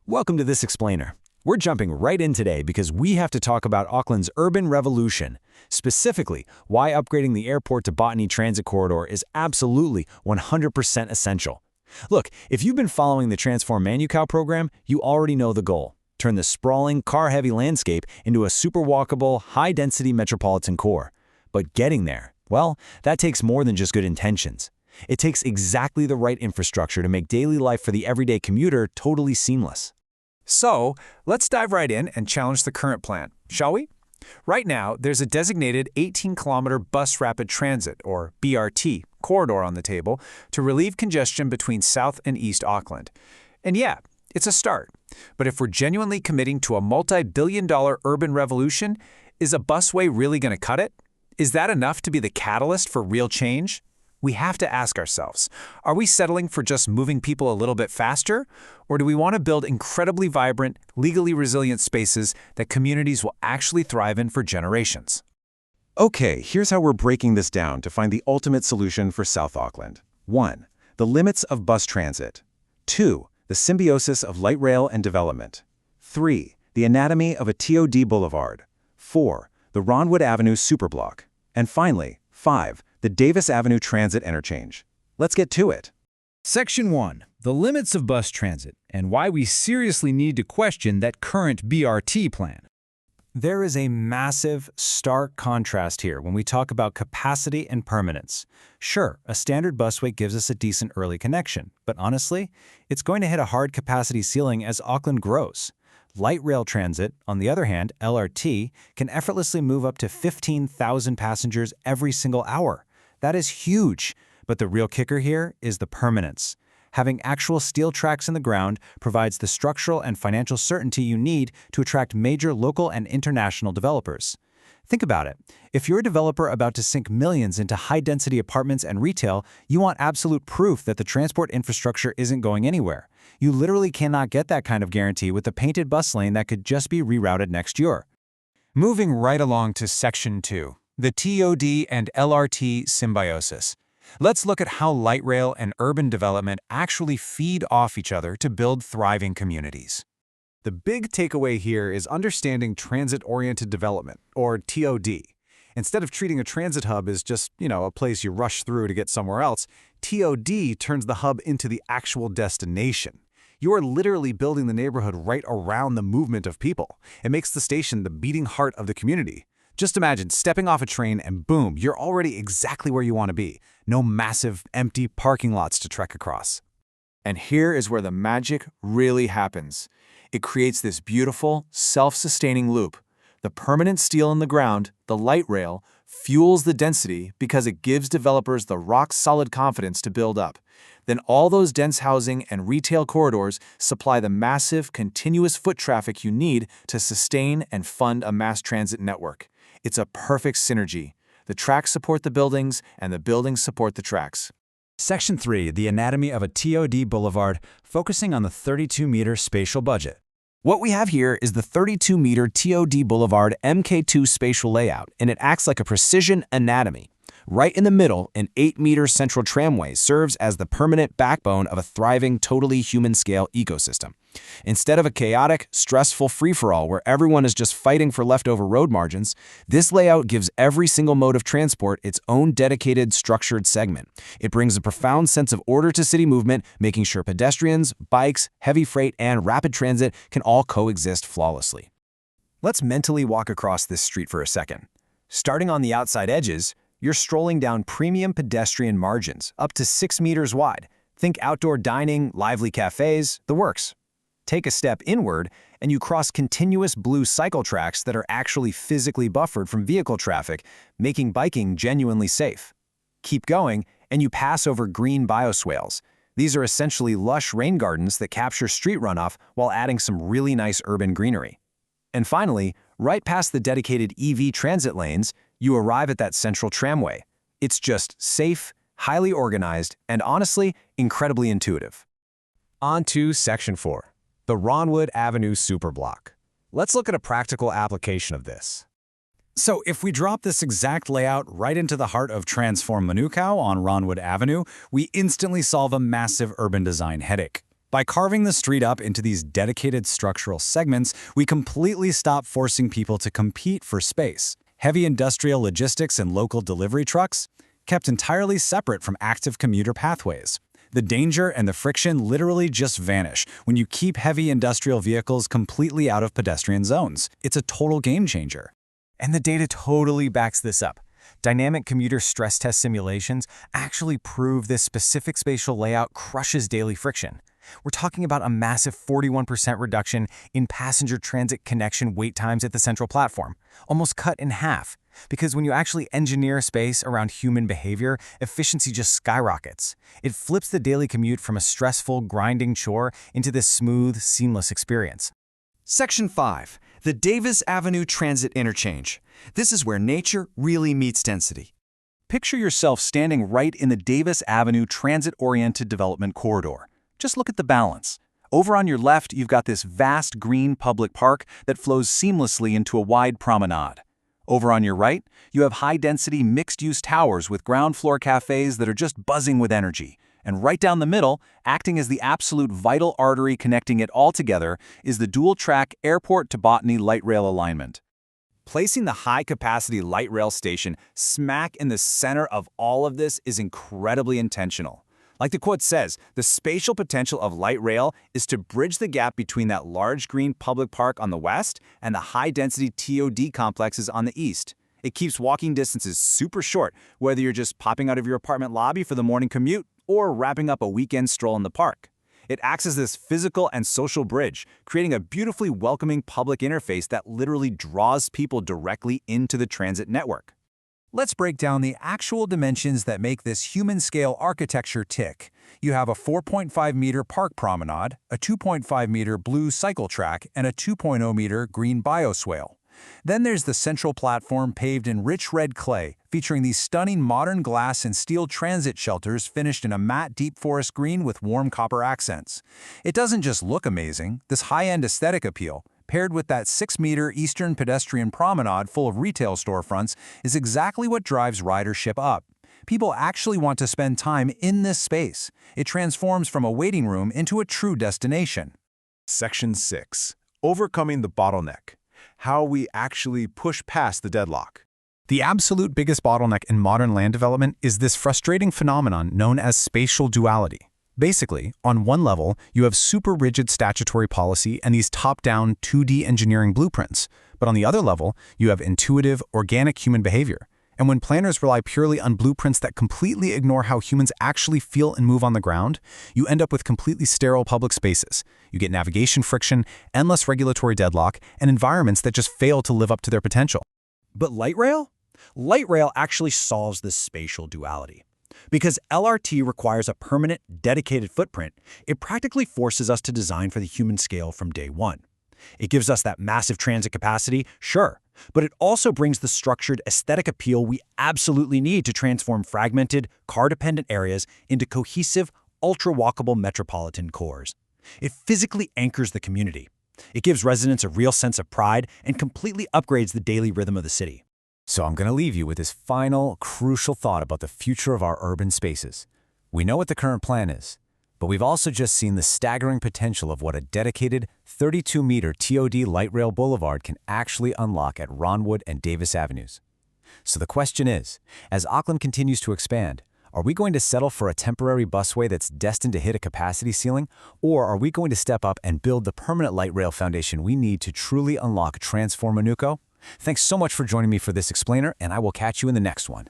Welcome to This Explainer. We're jumping right in today because we have to talk about Auckland's urban revolution, specifically why upgrading the airport to Botany Transit Corridor is absolutely 100% essential. Look, if you've been following the Transform Manukau program, you already know the goal. Turn the sprawling, car-heavy landscape into a super walkable, high-density metropolitan core. But getting there, well, that takes more than just good intentions. It takes exactly the right infrastructure to make daily life for the everyday commuter totally seamless. So, let's dive right in and challenge the current plan, shall we? Right now, there's a designated 18-kilometer bus rapid transit, or BRT, corridor on the table to relieve congestion between South and East Auckland. And yeah, it's a start. But if we're genuinely committing to a multi-billion-dollar urban revolution, is a busway really going to cut it? Is that enough to be the catalyst for real change? We have to ask ourselves, are we settling for just moving people a little bit faster? Or do we want to build incredibly vibrant, legally resilient spaces that communities will actually thrive in for generations? Okay, here's how we're breaking this down to find the ultimate solution for South Auckland. 1. The limits of bus transit. 2. The symbiosis of light rail and development. 3. The anatomy of a TOD boulevard. 4. The Ronwood Avenue superblock. And finally, 5. The Davis Avenue Transit Interchange. Let's get to it. Section 1. The limits of bus transit and why we seriously need to question that current BRT plan. There is a massive, stark contrast here when we talk about capacity and permanence. Sure, a standard busway gives us a decent early connection, but honestly, it's going to hit a hard capacity ceiling as Auckland grows. Light rail transit, on the other hand, LRT, can effortlessly move up to 15,000 passengers every single hour. That is huge, but the real kicker here is the permanence. Having actual steel tracks in the ground provides the structural and financial certainty you need to attract major local and international developers. Think about it. If you're a developer about to sink millions into high-density apartments and retail, you want absolute proof that the transport infrastructure isn't going anywhere. You literally cannot get that kind of guarantee with a painted bus lane that could just be rerouted next year. Moving right along to Section 2, the TOD and LRT symbiosis. Let's look at how light rail and urban development actually feed off each other to build thriving communities. The big takeaway here is understanding transit-oriented development, or TOD. Instead of treating a transit hub as just, a place you rush through to get somewhere else, TOD turns the hub into the actual destination. You are literally building the neighborhood right around the movement of people. It makes the station the beating heart of the community. Just imagine stepping off a train and boom, you're already exactly where you want to be. No massive, empty parking lots to trek across. And here is where the magic really happens. It creates this beautiful, self-sustaining loop. The permanent steel in the ground, the light rail, fuels the density because it gives developers the rock-solid confidence to build up. Then all those dense housing and retail corridors supply the massive, continuous foot traffic you need to sustain and fund a mass transit network. It's a perfect synergy. The tracks support the buildings, and the buildings support the tracks. Section 3, the anatomy of a TOD boulevard, focusing on the 32-meter spatial budget. What we have here is the 32-meter TOD Boulevard MK2 spatial layout, and it acts like a precision anatomy. Right in the middle, an 8-meter central tramway serves as the permanent backbone of a thriving, totally human-scale ecosystem. Instead of a chaotic, stressful free-for-all where everyone is just fighting for leftover road margins, this layout gives every single mode of transport its own dedicated, structured segment. It brings a profound sense of order to city movement, making sure pedestrians, bikes, heavy freight, and rapid transit can all coexist flawlessly. Let's mentally walk across this street for a second. Starting on the outside edges, you're strolling down premium pedestrian margins, up to 6 meters wide. Think outdoor dining, lively cafes, the works. Take a step inward, and you cross continuous blue cycle tracks that are actually physically buffered from vehicle traffic, making biking genuinely safe. Keep going, and you pass over green bioswales. These are essentially lush rain gardens that capture street runoff while adding some really nice urban greenery. And finally, right past the dedicated EV transit lanes, you arrive at that central tramway. It's just safe, highly organized, and honestly, incredibly intuitive. On to Section 4, the Ronwood Avenue superblock. Let's look at a practical application of this. So if we drop this exact layout right into the heart of Transform Manukau on Ronwood Avenue, we instantly solve a massive urban design headache. By carving the street up into these dedicated structural segments, we completely stop forcing people to compete for space. Heavy industrial logistics and local delivery trucks kept entirely separate from active commuter pathways. The danger and the friction literally just vanish when you keep heavy industrial vehicles completely out of pedestrian zones. It's a total game changer. And the data totally backs this up. Dynamic commuter stress test simulations actually prove this specific spatial layout crushes daily friction. We're talking about a massive 41% reduction in passenger transit connection wait times at the central platform, almost cut in half. Because when you actually engineer space around human behavior, efficiency just skyrockets. It flips the daily commute from a stressful, grinding chore into this smooth, seamless experience. Section 5. The Davis Avenue Transit Interchange. This is where nature really meets density. Picture yourself standing right in the Davis Avenue Transit-Oriented Development Corridor. Just look at the balance. Over on your left, you've got this vast green public park that flows seamlessly into a wide promenade. Over on your right, you have high-density mixed-use towers with ground-floor cafes that are just buzzing with energy. And right down the middle, acting as the absolute vital artery connecting it all together, is the dual-track airport to Botany light rail alignment. Placing the high-capacity light rail station smack in the center of all of this is incredibly intentional. Like the quote says, the spatial potential of light rail is to bridge the gap between that large green public park on the west and the high-density TOD complexes on the east. It keeps walking distances super short, whether you're just popping out of your apartment lobby for the morning commute or wrapping up a weekend stroll in the park. It acts as this physical and social bridge, creating a beautifully welcoming public interface that literally draws people directly into the transit network. Let's break down the actual dimensions that make this human-scale architecture tick. You have a 4.5-meter park promenade, a 2.5-meter blue cycle track, and a 2.0-meter green bioswale. Then there's the central platform paved in rich red clay, featuring these stunning modern glass and steel transit shelters finished in a matte deep forest green with warm copper accents. It doesn't just look amazing, this high-end aesthetic appeal, paired with that 6-meter eastern pedestrian promenade full of retail storefronts, is exactly what drives ridership up. People actually want to spend time in this space. It transforms from a waiting room into a true destination. Section 6. Overcoming the bottleneck. How we actually push past the deadlock. The absolute biggest bottleneck in modern land development is this frustrating phenomenon known as spatial duality. Basically, on one level, you have super rigid statutory policy and these top-down 2D engineering blueprints. But on the other level, you have intuitive, organic human behavior. And when planners rely purely on blueprints that completely ignore how humans actually feel and move on the ground, you end up with completely sterile public spaces. You get navigation friction, endless regulatory deadlock, and environments that just fail to live up to their potential. But light rail? Light rail actually solves this spatial duality. Because LRT requires a permanent, dedicated footprint, it practically forces us to design for the human scale from day one. It gives us that massive transit capacity, sure, but it also brings the structured aesthetic appeal we absolutely need to transform fragmented, car-dependent areas into cohesive, ultra-walkable metropolitan cores. It physically anchors the community. It gives residents a real sense of pride and completely upgrades the daily rhythm of the city. So I'm going to leave you with this final, crucial thought about the future of our urban spaces. We know what the current plan is, but we've also just seen the staggering potential of what a dedicated 32-meter TOD light rail boulevard can actually unlock at Ronwood and Davis Avenues. So the question is, as Auckland continues to expand, are we going to settle for a temporary busway that's destined to hit a capacity ceiling, or are we going to step up and build the permanent light rail foundation we need to truly unlock Transform Manukau? Thanks so much for joining me for this explainer, and I will catch you in the next one.